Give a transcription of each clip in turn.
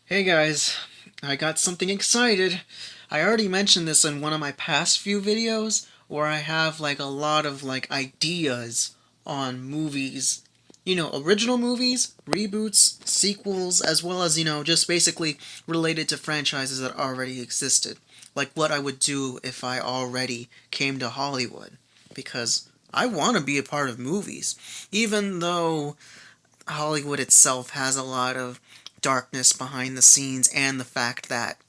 Hey guys, I got something excited. I already mentioned this in one of my past few videos where I have like a lot of ideas on movies. Original movies, reboots, sequels, as well as, just basically related to franchises that already existed. Like what I would do if I already came to Hollywood. Because I want to be a part of movies. Even though Hollywood itself has a lot of darkness behind the scenes and the fact that,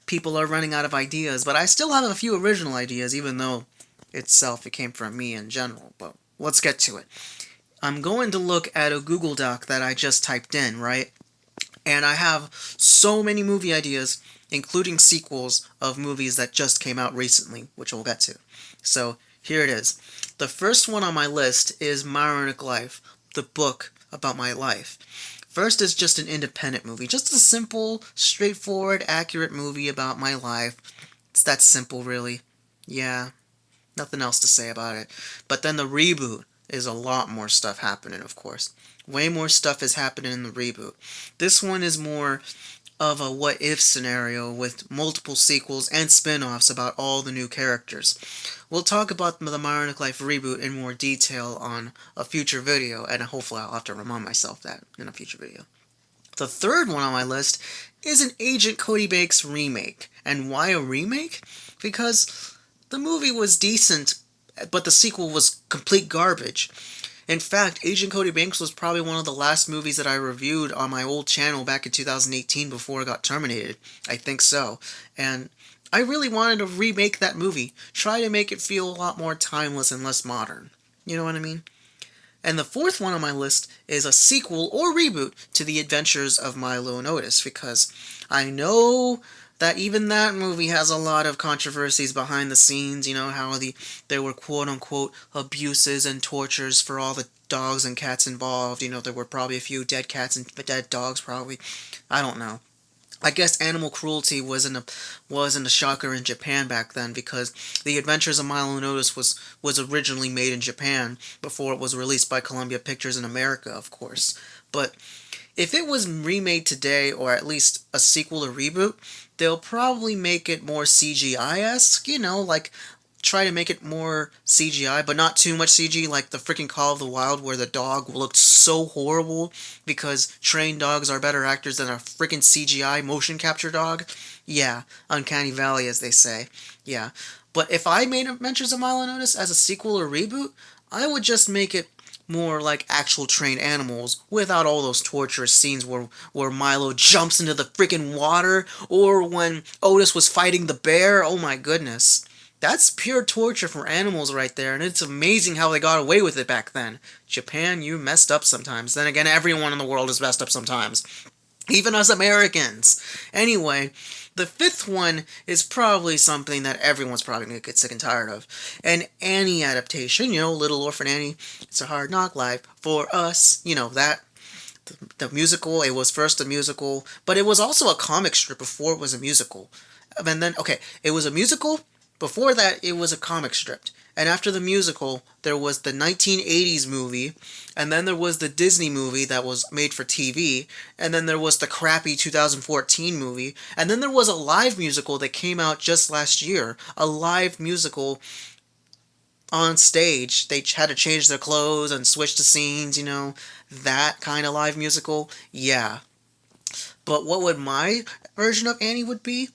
people are running out of ideas, but I still have a few original ideas, even though it came from me in general. But let's get to it. I'm going to look at a Google Doc that I just typed in, right? And I have so many movie ideas, including sequels of movies that just came out recently, which we'll get to. So here it is. The first one on my list is My Ironic Life, the book about my life. First is just an independent movie, just a simple, straightforward, accurate movie about my life. It's that simple, really. Yeah, nothing else to say about it. But then the reboot is a lot more stuff happening, of course. Way more stuff is happening in the reboot. This one is more of a what if scenario with multiple sequels and spin offs about all the new characters. We'll talk about the Bionic Life reboot in more detail on a future video, and hopefully I'll have to remind myself that in a future video. The third one on my list is an Agent Cody Banks remake. And why a remake? Because the movie was decent, but the sequel was complete garbage. In fact, Agent Cody Banks was probably one of the last movies that I reviewed on my old channel back in 2018 before it got terminated. I think so. And I really wanted to remake that movie. Try to make it feel a lot more timeless and less modern. You know what I mean? And the fourth one on my list is a sequel or reboot to The Adventures of Milo and Otis, because I know that even that movie has a lot of controversies behind the scenes. How there were quote unquote abuses and tortures for all the dogs and cats involved. There were probably a few dead cats and dead dogs, probably. I don't know. I guess animal cruelty wasn't a shocker in Japan back then, because The Adventures of Milo and Otis was originally made in Japan before it was released by Columbia Pictures in America, of course. But if it was remade today, or at least a sequel or reboot, they'll probably make it more CGI-esque, like try to make it more CGI, but not too much CG, like the freaking Call of the Wild, where the dog looked so horrible because trained dogs are better actors than a freaking CGI motion capture dog. Yeah, Uncanny Valley, as they say. Yeah. But if I made Adventures of Milo and Otis as a sequel or reboot, I would just make it more like actual trained animals without all those torturous scenes where Milo jumps into the freaking water, or when Otis was fighting the bear. Oh my goodness. That's pure torture for animals right there, and it's amazing how they got away with it back then. Japan, you messed up sometimes. Then again, everyone in the world is messed up sometimes. Even us Americans. Anyway, the fifth one is probably something that everyone's probably going to get sick and tired of. An Annie adaptation, Little Orphan Annie. It's a hard knock life for us. That. The musical, it was first a musical, but it was also a comic strip before it was a musical. And then, okay, it was a musical. Before that, it was a comic strip. And after the musical, there was the 1980s movie, and then there was the Disney movie that was made for TV, and then there was the crappy 2014 movie, and then there was a live musical that came out just last year. A live musical on stage. They had to change their clothes and switch the scenes, that kind of live musical. Yeah. But what would my version of Annie would be?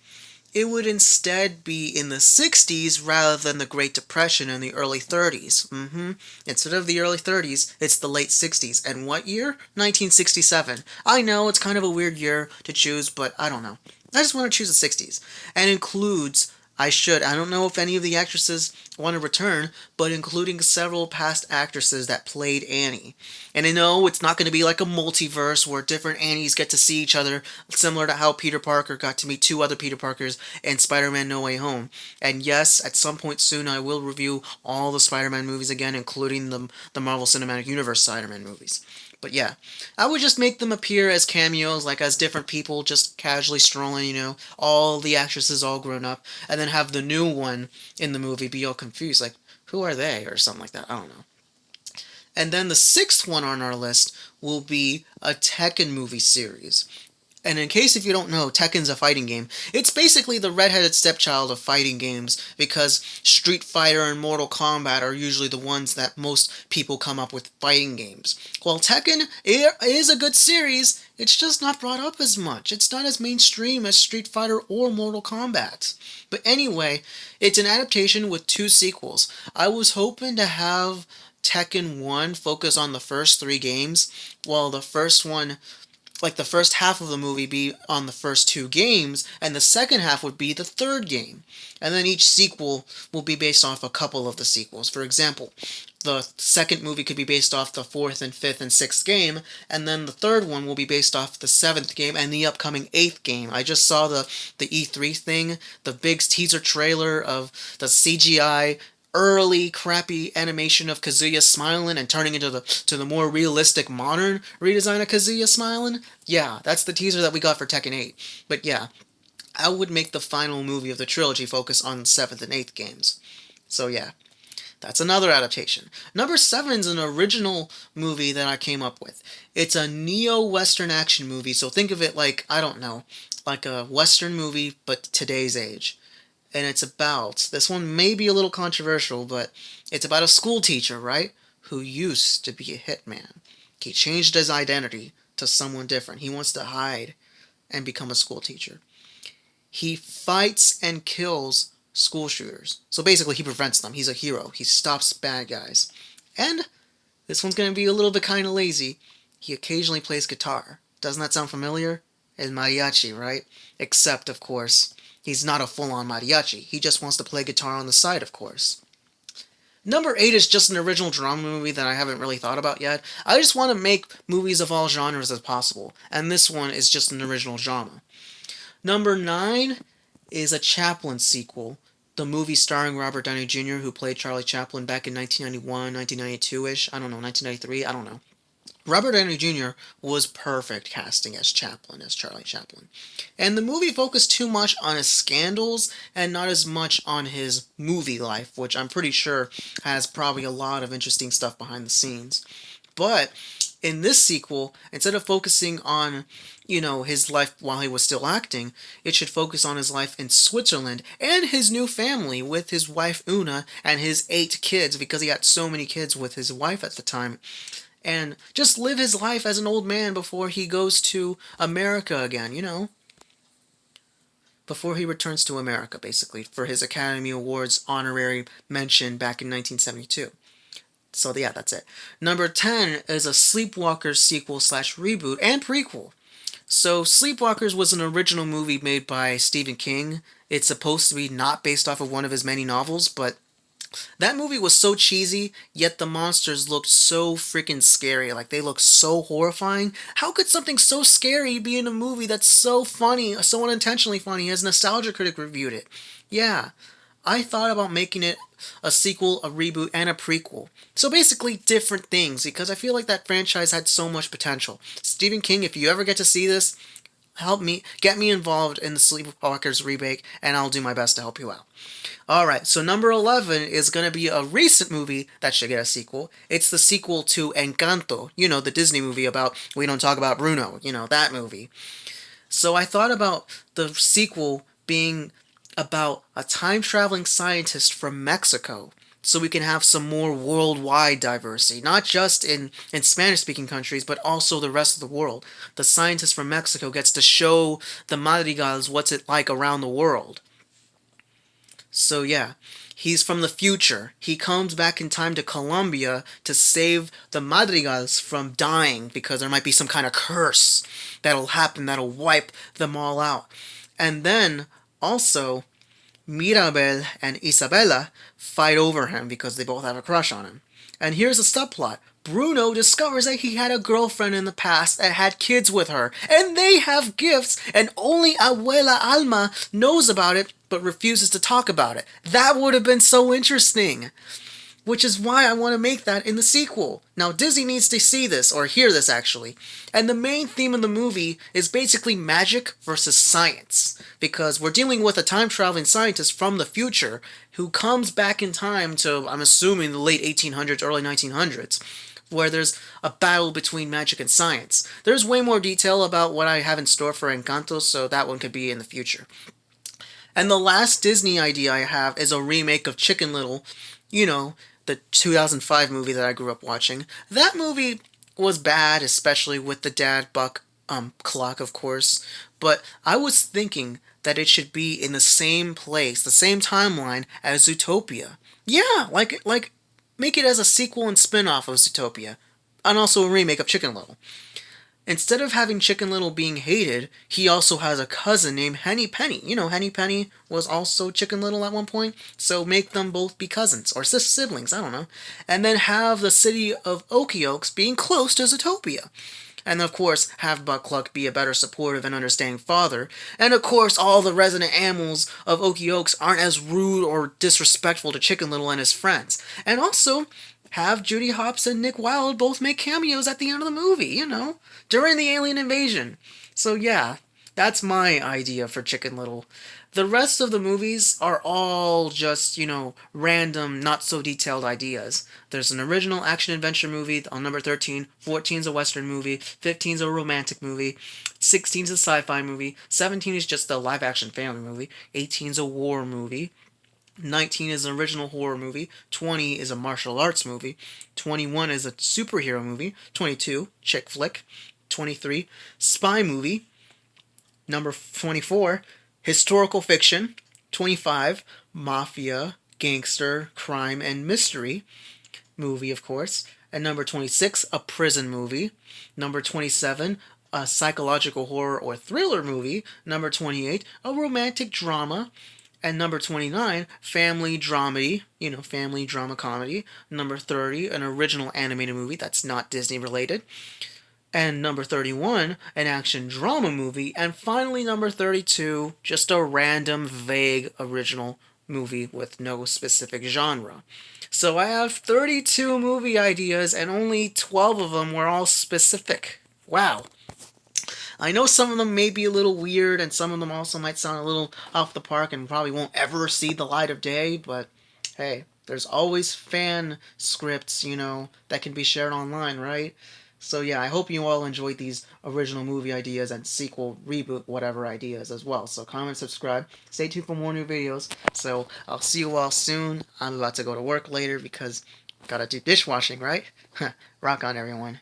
It would instead be in the 60s rather than the Great Depression in the early 30s. Instead of the early 30s, it's the late 60s. And what year? 1967. I know, it's kind of a weird year to choose, but I don't know. I just want to choose the 60s. And includes, I don't know if any of the actresses want to return, but including several past actresses that played Annie. And I know it's not going to be like a multiverse where different Annies get to see each other, similar to how Peter Parker got to meet two other Peter Parkers in Spider-Man No Way Home. And yes, at some point soon I will review all the Spider-Man movies again, including the Marvel Cinematic Universe Spider-Man movies. But yeah, I would just make them appear as cameos, like as different people just casually strolling, all the actresses all grown up, and then have the new one in the movie be all confused, like, who are they, or something like that, I don't know. And then the sixth one on our list will be a Tekken movie series. And in case if you don't know, Tekken's a fighting game. It's basically the redheaded stepchild of fighting games because Street Fighter and Mortal Kombat are usually the ones that most people come up with fighting games. While Tekken is a good series, it's just not brought up as much. It's not as mainstream as Street Fighter or Mortal Kombat. But anyway, it's an adaptation with two sequels. I was hoping to have Tekken 1 focus on the first three games, while the first one, like the first half of the movie, be on the first two games, and the second half would be the third game. And then each sequel will be based off a couple of the sequels. For example, the second movie could be based off the fourth and fifth and sixth game, and then the third one will be based off the seventh game and the upcoming eighth game. I just saw the E3 thing, the big teaser trailer of the CGI early crappy animation of Kazuya smiling and turning into the more realistic modern redesign of Kazuya smiling. Yeah, that's the teaser that we got for Tekken 8. But yeah, I would make the final movie of the trilogy focus on the 7th and 8th games. So yeah, that's another adaptation. Number 7 is an original movie that I came up with. It's a neo-Western action movie, so think of it like, I don't know, like a Western movie, but today's age. And it's about, this one may be a little controversial, but it's about a school teacher, right? Who used to be a hitman. He changed his identity to someone different. He wants to hide and become a school teacher. He fights and kills school shooters. So basically, he prevents them. He's a hero. He stops bad guys. And this one's going to be a little bit kind of lazy. He occasionally plays guitar. Doesn't that sound familiar? El mariachi, right? Except, of course, he's not a full-on mariachi. He just wants to play guitar on the side, of course. Number 8 is just an original drama movie that I haven't really thought about yet. I just want to make movies of all genres as possible, and this one is just an original drama. Number 9 is a Chaplin sequel, the movie starring Robert Downey Jr., who played Charlie Chaplin back in 1991, 1992-ish, I don't know, 1993, I don't know. Robert Downey Jr. was perfect casting as Chaplin, as Charlie Chaplin. And the movie focused too much on his scandals and not as much on his movie life, which I'm pretty sure has probably a lot of interesting stuff behind the scenes. But in this sequel, instead of focusing on, his life while he was still acting, it should focus on his life in Switzerland and his new family with his wife Una and his 8 kids, because he had so many kids with his wife at the time. And just live his life as an old man before he goes to America again, Before he returns to America, basically, for his Academy Awards honorary mention back in 1972. So yeah, that's it. Number 10 is a Sleepwalkers sequel / reboot and prequel. So Sleepwalkers was an original movie made by Stephen King. It's supposed to be not based off of one of his many novels, but that movie was so cheesy, yet the monsters looked so freaking scary. Like, they looked so horrifying. How could something so scary be in a movie that's so funny, so unintentionally funny, as Nostalgia Critic reviewed it? Yeah, I thought about making it a sequel, a reboot, and a prequel. So basically different things, because I feel like that franchise had so much potential. Stephen King, if you ever get to see this, help me, get me involved in the Sleepwalkers remake, and I'll do my best to help you out. Alright, so number 11 is going to be a recent movie that should get a sequel. It's the sequel to Encanto, the Disney movie about We Don't Talk About Bruno, that movie. So I thought about the sequel being about a time-traveling scientist from Mexico, so we can have some more worldwide diversity, not just in Spanish-speaking countries, but also the rest of the world. The scientist from Mexico gets to show the Madrigals what's it like around the world. So yeah, he's from the future. He comes back in time to Colombia to save the Madrigals from dying because there might be some kind of curse that'll happen that'll wipe them all out. And then, also, Mirabel and Isabella fight over him because they both have a crush on him. And here's a subplot. Bruno discovers that he had a girlfriend in the past that had kids with her, and they have gifts, and only Abuela Alma knows about it, but refuses to talk about it. That would have been so interesting. Which is why I want to make that in the sequel. Now, Disney needs to see this, or hear this actually. And the main theme of the movie is basically magic versus science. Because we're dealing with a time-traveling scientist from the future who comes back in time to, I'm assuming, the late 1800s, early 1900s, where there's a battle between magic and science. There's way more detail about what I have in store for Encanto, so that one could be in the future. And the last Disney idea I have is a remake of Chicken Little, you know, the 2005 movie that I grew up watching. That movie was bad, especially with the Dad Buck clock, of course. But I was thinking that it should be in the same place, the same timeline as Zootopia. Yeah, like make it as a sequel and spin-off of Zootopia, and also a remake of Chicken Little. Instead of having Chicken Little being hated, he also has a cousin named Henny Penny. You know, Henny Penny was also Chicken Little at one point, so make them both be cousins or siblings. I don't know, and then have the city of Okie being close to Zootopia. And of course, have Buck Cluck be a better supportive and understanding father. And of course, all the resident animals of Okie aren't as rude or disrespectful to Chicken Little and his friends. And also, have Judy Hopps and Nick Wilde both make cameos at the end of the movie, during the alien invasion. So yeah, that's my idea for Chicken Little. The rest of the movies are all just, random, not so detailed ideas. There's an original action adventure movie on number 13, 14 is a western movie, 15 is a romantic movie, 16 is a sci-fi movie, 17 is just a live action family movie, 18 is a war movie, 19 is an original horror movie, 20 is a martial arts movie, 21 is a superhero movie, 22 chick flick, 23 spy movie, number 24 historical fiction, 25 mafia, gangster, crime and mystery movie, of course, and number 26 a prison movie, number 27 a psychological horror or thriller movie, number 28 a romantic drama, and number 29, family dramedy, family drama comedy. Number 30, an original animated movie that's not Disney related. And number 31, an action drama movie. And finally, number 32, just a random, vague original movie with no specific genre. So I have 32 movie ideas, and only 12 of them were all specific. Wow. I know some of them may be a little weird, and some of them also might sound a little off the park and probably won't ever see the light of day, but hey, there's always fan scripts, that can be shared online, right? So yeah, I hope you all enjoyed these original movie ideas and sequel, reboot, whatever ideas as well. So comment, subscribe, stay tuned for more new videos. So I'll see you all soon. I'm about to go to work later because gotta do dishwashing, right? Rock on, everyone.